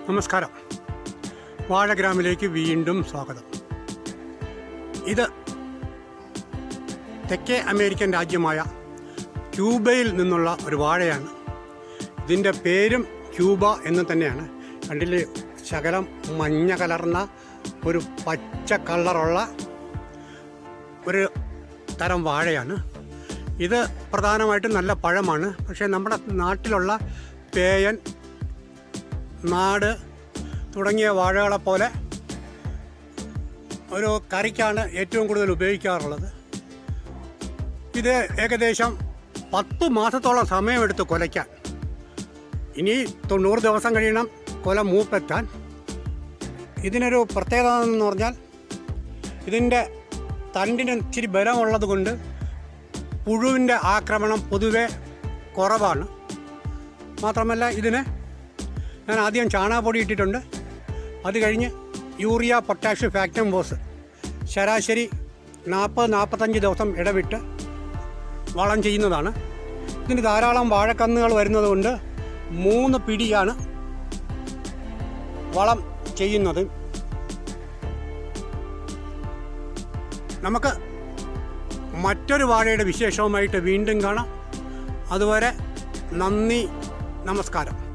നമസ്കാരം. വാഴഗ്രാമിലേക്ക് വീണ്ടും സ്വാഗതം. ഇത് തെക്കേ അമേരിക്കൻ രാജ്യമായ ക്യൂബയിൽ നിന്നുള്ള ഒരു വാഴയാണ്. ഇതിൻ്റെ പേരും ക്യൂബ എന്ന് തന്നെയാണ്. കണ്ടില്ലേ, ശകലം മഞ്ഞ കലർന്ന ഒരു പച്ച കളറുള്ള ഒരു തരം വാഴയാണ്. ഇത് പ്രധാനമായിട്ടും നല്ല പഴമാണ്. പക്ഷേ നമ്മുടെ നാട്ടിലുള്ള പേയൻ, നാട് തുടങ്ങിയ വാഴകളെപ്പോലെ ഒരു കറിക്കാണ് ഏറ്റവും കൂടുതൽ ഉപയോഗിക്കാറുള്ളത്. ഇത് ഏകദേശം 10 മാസത്തോളം സമയമെടുത്ത് കൊലയ്ക്കാൻ. ഇനി 90 ദിവസം കഴിയണം കൊല മൂപ്പെത്താൻ. ഇതിനൊരു പ്രത്യേകത എന്ന് പറഞ്ഞാൽ ഇതിൻ്റെ തണ്ടിന് ഇച്ചിരി ബലമുള്ളത് കൊണ്ട് പുഴുവിൻ്റെ ആക്രമണം പൊതുവെ കുറവാണ്. മാത്രമല്ല, ഇതിന് ഞാൻ ആദ്യം ചാണകപ്പൊടി ഇട്ടിട്ടുണ്ട്. അത് കഴിഞ്ഞ് യൂറിയ, പൊട്ടാഷ്, ഫാക്ടം ബോസ് ശരാശരി 40-45 ദിവസം ഇടവിട്ട് വളം ചെയ്യുന്നതാണ്. ഇതിന് ധാരാളം വാഴക്കന്നുകൾ വരുന്നത് കൊണ്ട് 3 പിടിയാണ് വളം ചെയ്യുന്നത്. നമുക്ക് മറ്റൊരു വാഴയുടെ വിശേഷവുമായിട്ട് വീണ്ടും കാണാം. അതുവരെ നന്ദി, നമസ്കാരം.